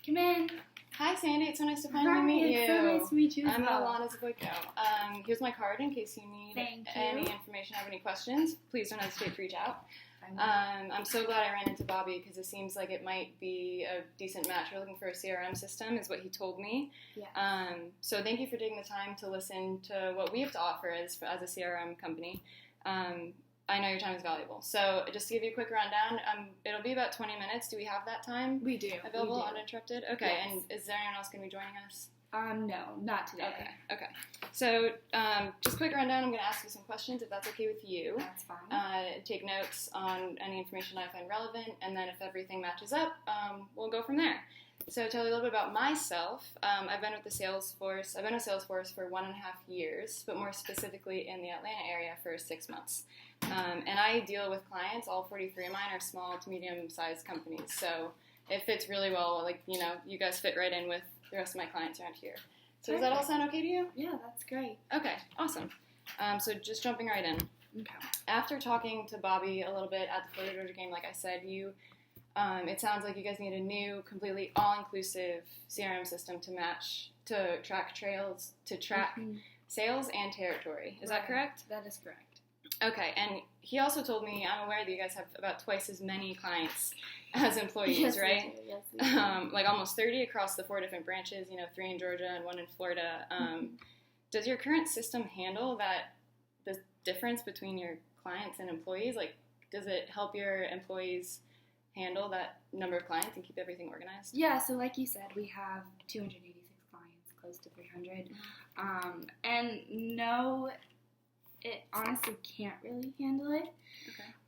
Come in. Hi, Sandy. It's so nice to finally meet you. It's so nice to meet you as well. I'm Alana Zavoyko. Here's my card in case you need any information or have any questions. Please don't hesitate to reach out. I'm so glad I ran into Bobby because it seems like it might be a decent match. We're looking for a CRM system is what he told me. Yeah. So thank you for taking the time to listen to what we have to offer as a CRM company. I know your time is valuable. So just to give you a quick rundown, it'll be about 20 minutes. Do we have that time? We do. Available uninterrupted? Okay. Yes. And is there anyone else going to be joining us? No, not today. Okay. So just quick rundown. I'm going to ask you some questions if that's okay with you. That's fine. Take notes on any information I find relevant, and then if everything matches up, we'll go from there. So tell you a little bit about myself. I've been with Salesforce for 1.5 years, but more specifically in the Atlanta area for 6 months. And I deal with clients. All 43 of mine are small to medium-sized companies. So it fits really well. Like, you guys fit right in with the rest of my clients around here. So Does that all sound okay to you? Yeah, that's great. Okay, awesome. So just jumping right in. Okay. After talking to Bobby a little bit at the Florida Georgia game, like I said, it sounds like you guys need a new, completely all-inclusive CRM system to track sales and territory. Is that correct? That is correct. Okay, and he also told me, I'm aware that you guys have about twice as many clients as employees, yes, right? Yes, we do. Like almost 30 across the 4 different branches, 3 in Georgia and 1 in Florida. Does your current system handle the difference between your clients and employees? Like, does it help your employees handle that number of clients and keep everything organized? Yeah, so like you said, we have 286 clients, close to 300. And no, it honestly can't really handle it.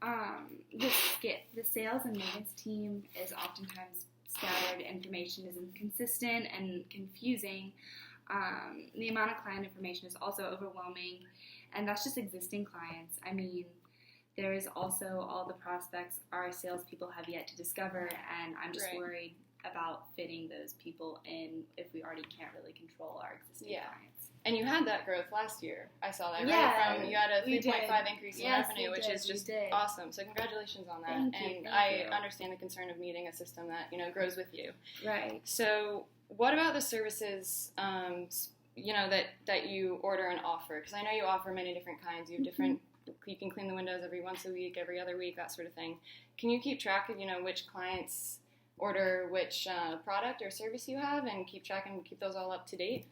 Okay. The sales and maintenance team is oftentimes scattered. Information is inconsistent and confusing. The amount of client information is also overwhelming, and that's just existing clients. I mean, there is also all the prospects our salespeople have yet to discover, and I'm just worried about fitting those people in if we already can't really control our existing clients. And you had that growth last year. I saw that, yeah, right? You had a 3.5 increase in revenue, which is just awesome. So congratulations on that. Thank you. I understand the concern of needing a system that, grows with you. Right. So what about the services, that you order and offer? Because I know you offer many different kinds. You have different, you can clean the windows every once a week, every other week, that sort of thing. Can you keep track of, which clients order which product or service you have and keep track and keep those all up to date?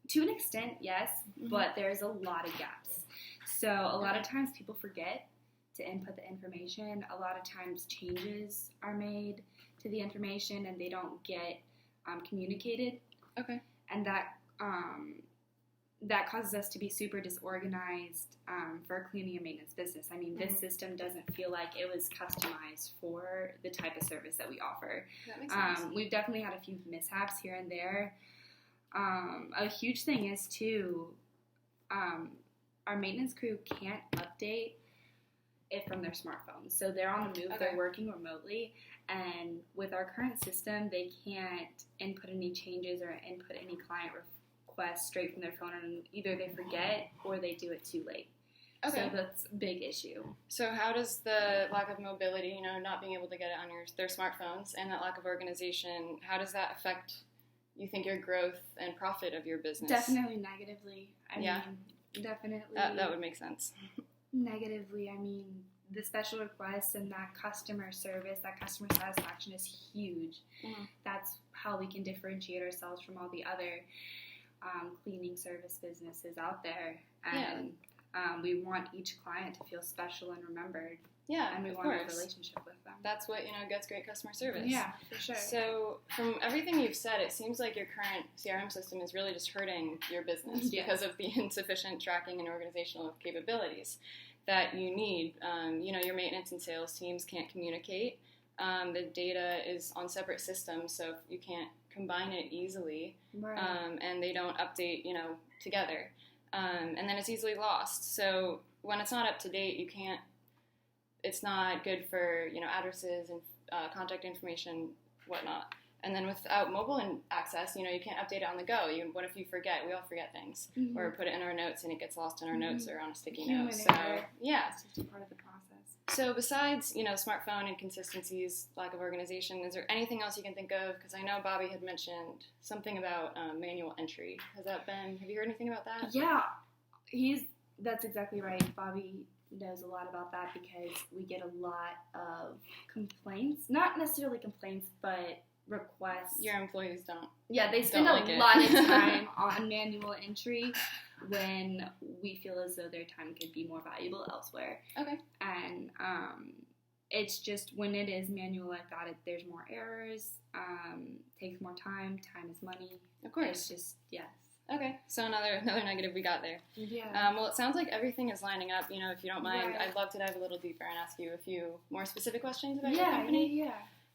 To an extent, yes, but there's a lot of gaps. So a lot of times people forget to input the information. A lot of times changes are made to the information and they don't get communicated. Okay. And that causes us to be super disorganized for a cleaning and maintenance business. I mean, this system doesn't feel like it was customized for the type of service that we offer. That makes sense. We've definitely had a few mishaps here and there. A huge thing is, too, our maintenance crew can't update it from their smartphones. So they're on the move, they're working remotely, and with our current system, they can't input any changes or input any client requests straight from their phone, and either they forget or they do it too late. Okay. So that's a big issue. So how does the lack of mobility, not being able to get it on their smartphones, and that lack of organization, how does that affect, you think, your growth and profit of your business? Definitely negatively. I mean, definitely. That would make sense. Negatively, I mean, the special requests and that customer service, that customer satisfaction is huge. That's how we can differentiate ourselves from all the other cleaning service businesses out there. And we want each client to feel special and remembered. Yeah, and we want a relationship with them. That's what, gets great customer service. Yeah, for sure. So from everything you've said, it seems like your current CRM system is really just hurting your business because of the insufficient tracking and organizational capabilities that you need. Your maintenance and sales teams can't communicate. The data is on separate systems, so you can't combine it easily. Right. And they don't update, together. And then it's easily lost. So when it's not up to date, it's not good for, addresses and contact information, whatnot. And then without mobile access, you can't update it on the go. What if you forget? We all forget things. Or put it in our notes and it gets lost in our notes or on a sticky note. Error. Yeah. It's just a part of the process. So besides, smartphone inconsistencies, lack of organization, is there anything else you can think of? Because I know Bobby had mentioned something about manual entry. Have you heard anything about that? Yeah, that's exactly right. Bobby knows a lot about that because we get a lot of complaints. Not necessarily complaints, but requests. Your employees don't. Yeah, they spend like a it. lot of time on manual entry when we feel as though their time could be more valuable elsewhere. Okay. And it's just when it is manual like that, there's more errors, takes more time. Time is money. Of course. It's just, yes. Okay, so another negative we got there. Yeah. Well, it sounds like everything is lining up. If you don't mind, Right. I'd love to dive a little deeper and ask you a few more specific questions about your company. Yeah.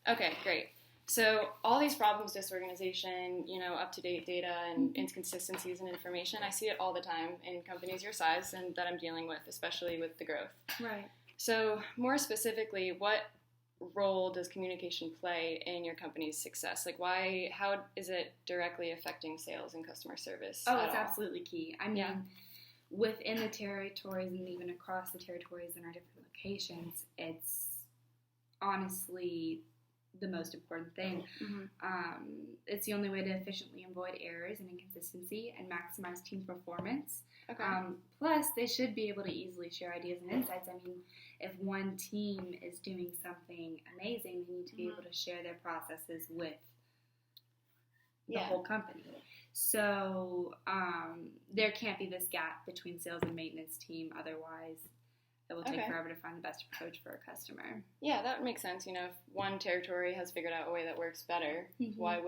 Okay, great. So all these problems, disorganization, up-to-date data and inconsistencies in information, I see it all the time in companies your size and that I'm dealing with, especially with the growth. Right. So more specifically, what role does communication play in your company's success? How is it directly affecting sales and customer service? Oh, it's absolutely key. I mean, Yeah. within the territories and even across the territories in our different locations, it's honestly the most important thing. Mm-hmm. It's the only way to efficiently avoid errors and inconsistency and maximize team performance. Okay. Plus, they should be able to easily share ideas and insights. I mean, if one team is doing something amazing, they need to be able to share their processes with the whole company. So there can't be this gap between sales and maintenance team. Otherwise, it will take forever to find the best approach for a customer. Yeah, that makes sense. If one territory has figured out a way that works better, why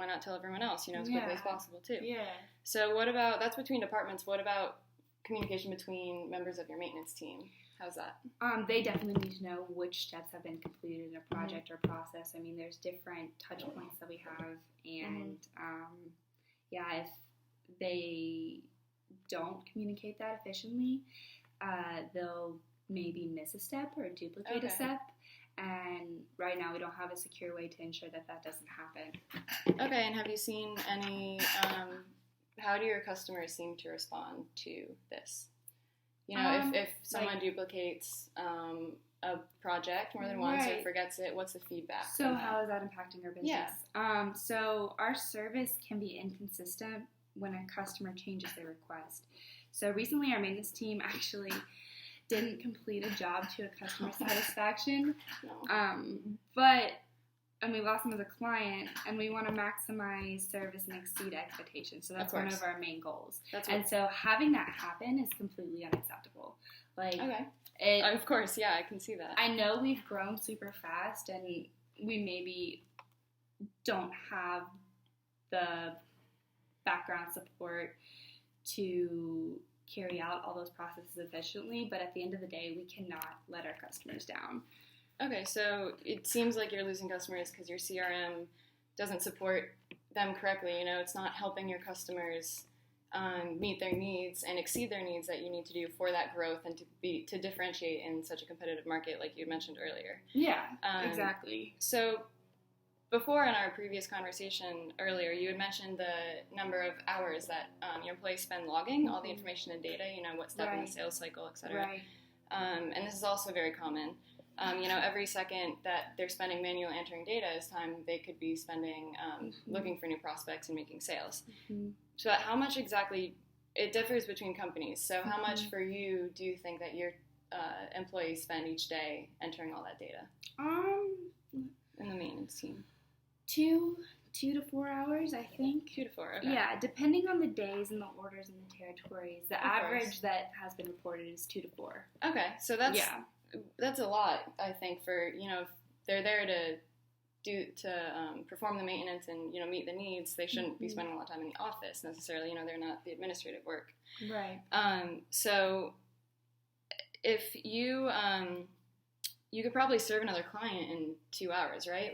not tell everyone else, as quickly as possible too? Yeah. So that's between departments. What about communication between members of your maintenance team? How's that? They definitely need to know which steps have been completed in a project or process. I mean, there's different touch points that we have, and if they don't communicate that efficiently, they'll maybe miss a step or duplicate a step. And right now, we don't have a secure way to ensure that doesn't happen. Okay, and have you seen any? How do your customers seem to respond to this? If someone duplicates a project more than once or forgets it, what's the feedback? So how is that impacting our business? Yeah. So our service can be inconsistent when a customer changes their request. So recently our maintenance team actually didn't complete a job to a customer satisfaction. No. And we lost them as a client, and we want to maximize service and exceed expectations. So that's one of our main goals. So having that happen is completely unacceptable. Of course, yeah, I can see that. I know we've grown super fast, and we maybe don't have the background support to carry out all those processes efficiently, but at the end of the day, we cannot let our customers down. Okay, so it seems like you're losing customers because your CRM doesn't support them correctly. It's not helping your customers meet their needs and exceed their needs that you need to do for that growth and to differentiate in such a competitive market like you mentioned earlier. Yeah, exactly. So before in our previous conversation earlier, you had mentioned the number of hours that your employees spend logging all the information and data, what step in the sales cycle, et cetera. Right. And this is also very common. Every second that they're spending manually entering data is time they could be spending looking for new prospects and making sales. So how much exactly, it differs between companies. So how much for you do you think that your employees spend each day entering all that data? In the maintenance team? 2 to 4 hours, I think. 2 to 4, okay. Yeah, depending on the days and the orders and the territories. The average that has been reported is 2 to 4. Okay, so that's a lot, I think, for, if they're there to perform the maintenance and, meet the needs, they shouldn't be spending a lot of time in the office necessarily, they're not the administrative work. Right. So if you could probably serve another client in 2 hours, right?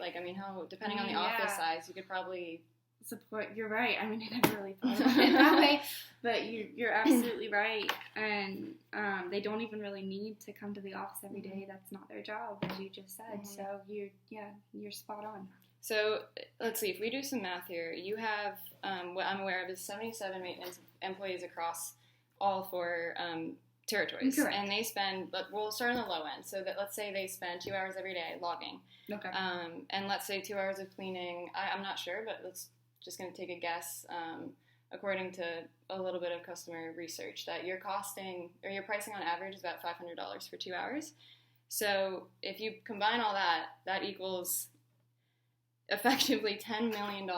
Depending on the office size, you could probably support. You're right. I never really thought about it that way, but you're absolutely right. And they don't even really need to come to the office every day. That's not their job, as you just said. So you're spot on. So let's see. If we do some math here, you have what I'm aware of is 77 maintenance employees across all 4 territories. Correct. And they spend, we'll start on the low end. So that let's say they spend 2 hours every day logging. Okay. And let's say 2 hours of cleaning. I'm not sure, but let's just going to take a guess. According to a little bit of customer research, that your pricing on average is about $500 for 2 hours. So if you combine all that, that equals effectively $10 million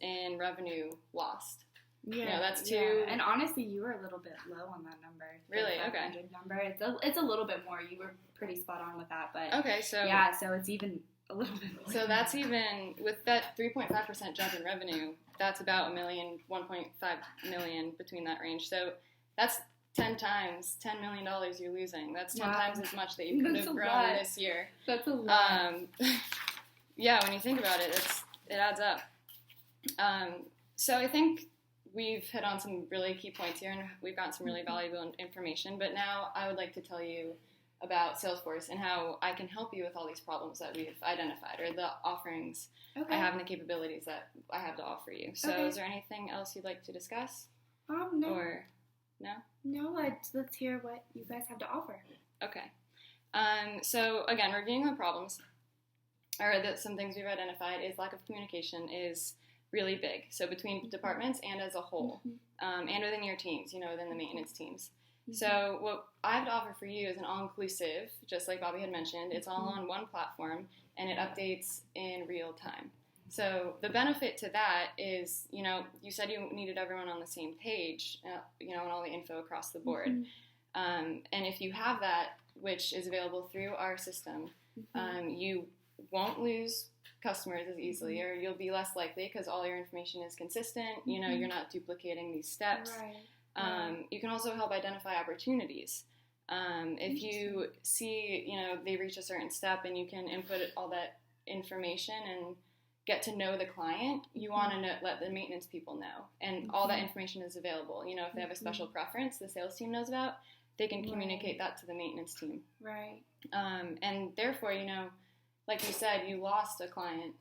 in revenue lost. Yeah, that's two. Yeah. And honestly, you were a little bit low on that number. Really? The Okay. 500 number. It's a little bit more. You were pretty spot on with that, but Okay, so yeah, so it's even a little bit more. So that's even with that 3.5% jump in revenue. That's about 1.5 million between that range. So that's 10 times $10 million you're losing. That's 10 times as much that you could have grown this year. That's a lot. Yeah, when you think about it, it adds up. So I think we've hit on some really key points here, and we've got some really valuable information. But now I would like to tell you about Salesforce and how I can help you with all these problems that we've identified, or the offerings I have and the capabilities that I have to offer you. So is there anything else you'd like to discuss? No. Or no? No, let's hear what you guys have to offer. Okay. So again, reviewing the problems, or some things we've identified, is lack of communication is really big. So between departments and as a whole, and within your teams, within the maintenance teams. So what I have to offer for you is an all-inclusive, just like Bobby had mentioned. It's all on one platform, and it updates in real time. So the benefit to that is, you said you needed everyone on the same page, and all the info across the board. And if you have that, which is available through our system, you won't lose customers as easily, or you'll be less likely because all your information is consistent. You're not duplicating these steps. Right. You can also help identify opportunities. If you see, they reach a certain step and you can input all that information and get to know the client, you want to let the maintenance people know. And all that information is available. If they have a special preference the sales team knows about, they can communicate that to the maintenance team. Right. And therefore, like you said, you lost a client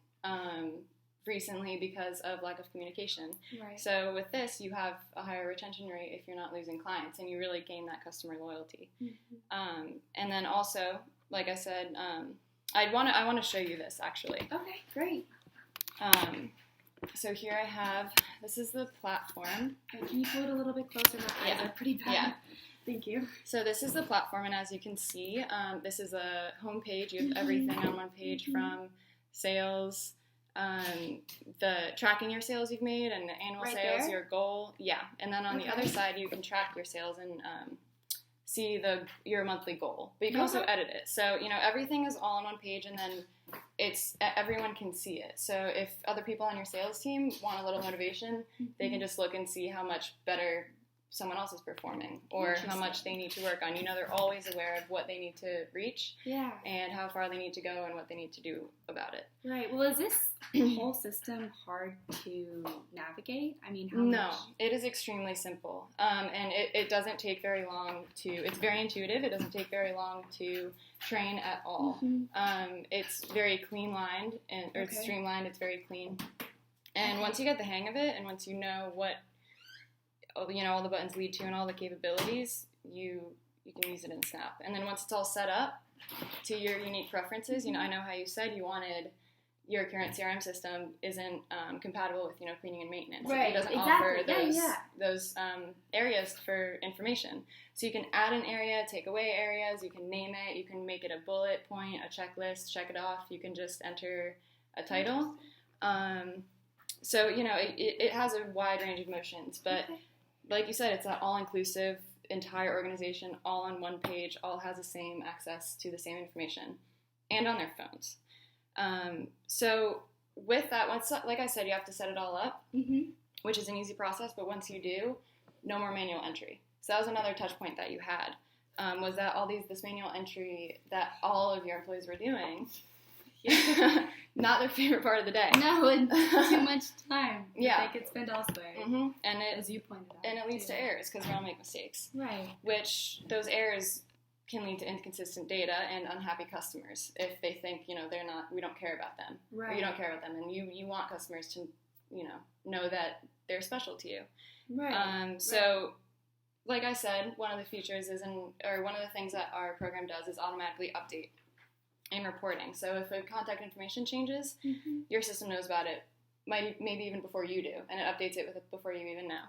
recently because of lack of communication. Right. So with this, you have a higher retention rate if you're not losing clients, and you really gain that customer loyalty. And then also, like I said, I want to show you this actually. Okay, great. So here I have, this is the platform. Can you pull it a little bit closer? My eyes are pretty bad. Yeah. Thank you. So this is the platform, and as you can see, this is a home page. You have everything on one page, from sales, the tracking your sales you've made, and the annual sales, there? your goal. Yeah, and then on the other side, you can track your sales and see your monthly goal. But you can also edit it. So everything is all on one page, and then everyone can see it. So if other people on your sales team want a little motivation, they can just look and see how much better someone else is performing, or how much they need to work on. They're always aware of what they need to reach, and how far they need to go, and what they need to do about it. Right. Well, is this whole system hard to navigate? I mean, No, it is extremely simple, and it doesn't take very long it's very intuitive. It doesn't take very long to train at all. It's very clean-lined, or it's streamlined. It's very clean. And once you get the hang of it, and once you know what all the buttons lead to and all the capabilities, you can use it in Snap. And then once it's all set up to your unique preferences, I know how you said you wanted your current CRM system isn't compatible with cleaning and maintenance. Right. It doesn't offer those areas for information. So you can add an area, take away areas, you can name it, you can make it a bullet point, a checklist, check it off. You can just enter a title. So it has a wide range of motions, but like you said, it's an all-inclusive, entire organization, all on one page, all has the same access to the same information, and on their phones. So with that, like I said, you have to set it all up, which is an easy process, but once you do, no more manual entry. So that was another touch point that you had, was that this manual entry that all of your employees were doing, not their favorite part of the day. No, and too much time that they could spend elsewhere. And as you pointed out. And it leads to errors, because we all make mistakes. Right. Which, those errors can lead to inconsistent data and unhappy customers if they think, we don't care about them. Right. Or you don't care about them, and you want customers to, know that they're special to you. Right. So like I said, one of the features one of the things that our program does is automatically update and reporting. So if a contact information changes, your system knows about it, maybe even before you do, and it updates it before you even know.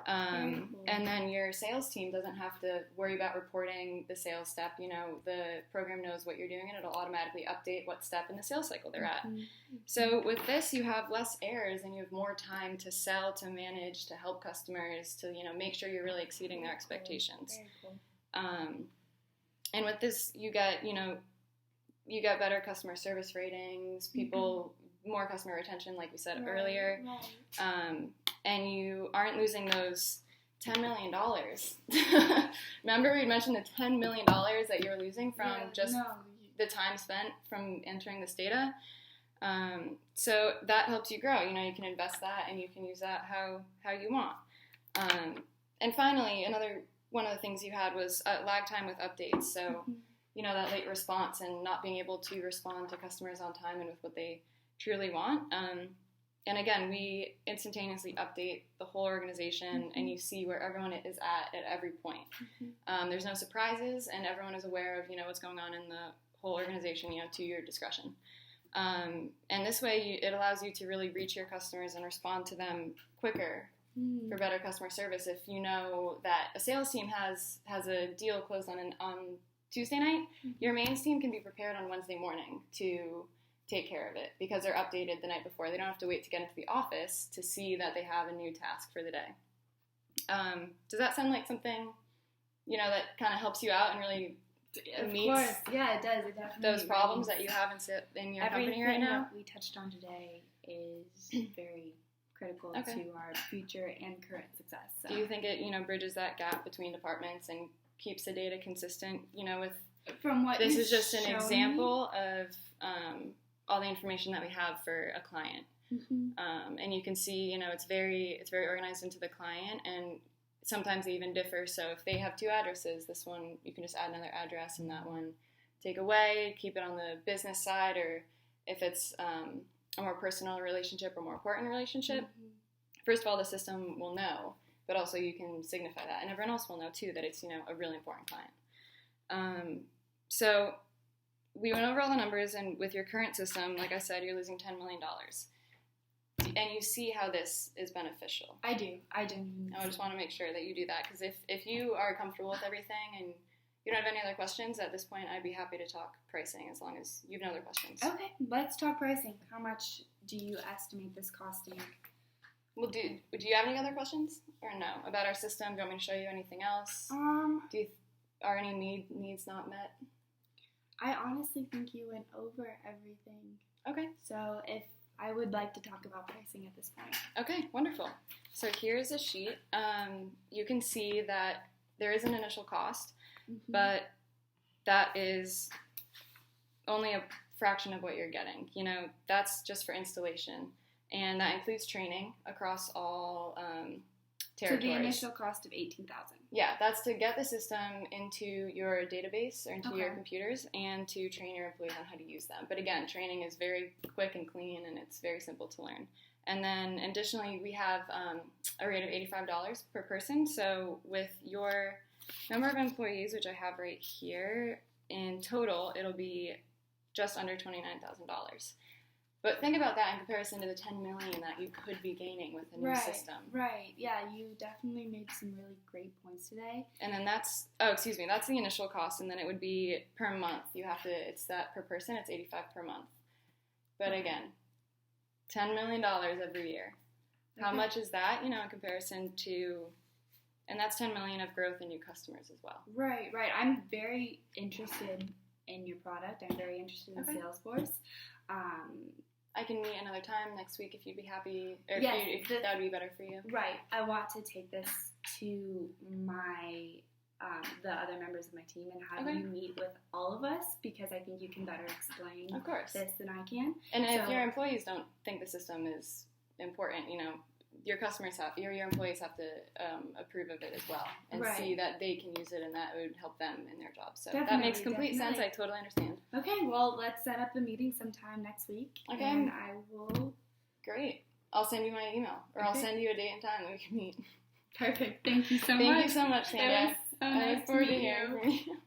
Very cool. And then your sales team doesn't have to worry about reporting the sales step. The program knows what you're doing, and it'll automatically update what step in the sales cycle they're at. So with this, you have less errors, and you have more time to sell, to manage, to help customers, to make sure you're really exceeding their expectations. Very cool. And with this, you get better customer service ratings, more customer retention, like we said earlier. Right. And you aren't losing those $10 million. Remember we mentioned the $10 million that you're losing from the time spent from entering this data? So that helps you grow. You can invest that, and you can use that how you want. And finally, one of the things you had was lag time with updates. So, that late response and not being able to respond to customers on time and with what they truly want. And again, we instantaneously update the whole organization, and you see where everyone is at every point. There's no surprises, and everyone is aware of what's going on in the whole organization, to your discretion. And this way, it allows you to really reach your customers and respond to them quicker for better customer service. If you know that a sales team has a deal closed on Tuesday night, your mains team can be prepared on Wednesday morning to take care of it because they're updated the night before. They don't have to wait to get into the office to see that they have a new task for the day. Does that sound like something, that kind of helps you out and really meets of course. Yeah, it does. It definitely those problems that you have in your company right now? Everything that we touched on today is very critical to our future and current success. So. Do you think it, bridges that gap between departments and keeps the data consistent, with... From what this is just an example of all the information that we have for a client. And you can see, it's very organized into the client, and sometimes they even differ. So if they have two addresses, this one, you can just add another address, and that one take away, keep it on the business side, or if it's a more personal relationship or more important relationship, first of all, the system will know, but also you can signify that. And everyone else will know, too, that it's, a really important client. So we went over all the numbers, and with your current system, like I said, you're losing $10 million. And you see how this is beneficial. I do. I just want to make sure that you do that, because if you are comfortable with everything and you don't have any other questions, at this point I'd be happy to talk pricing as long as you have no other questions. Okay, let's talk pricing. How much do you estimate this costing? Well, do you have any other questions? Or no? About our system? Do you want me to show you anything else? Are any needs not met? I honestly think you went over everything. Okay. So I would like to talk about pricing at this point. Okay, wonderful. So here's a sheet. You can see that there is an initial cost, but that is only a fraction of what you're getting. That's just for installation, and that includes training across all territories. So the initial cost of $18,000. Yeah, that's to get the system into your database or into your computers and to train your employees on how to use them. But again, training is very quick and clean, and it's very simple to learn. And then additionally, we have a rate of $85 per person. So with your number of employees, which I have right here, in total, it'll be just under $29,000. But think about that in comparison to the $10 million that you could be gaining with a new system. Right. Yeah, you definitely made some really great points today. And then that's the initial cost, and then it would be per month. It's that per person, it's $85 per month. But again, $10 million every year. How much is that, in comparison to, and that's $10 million of growth in new customers as well. Right. I'm very interested in your product. I'm very interested in Salesforce. I can meet another time next week if you'd be happy, or if that would be better for you. Right. I want to take this to my the other members of my team and have you meet with all of us, because I think you can better explain this than I can. And if your employees don't think the system is important, your employees have to approve of it as well and see that they can use it, and that would help them in their job. So that makes complete sense. I totally understand. Okay, well, let's set up a meeting sometime next week. Okay. And I will... Great. I'll send you my email, or I'll send you a date and time that we can meet. Perfect. Thank you so much. Thank you so much, Sandra. It was so nice I look forward to meet hearing you. from you.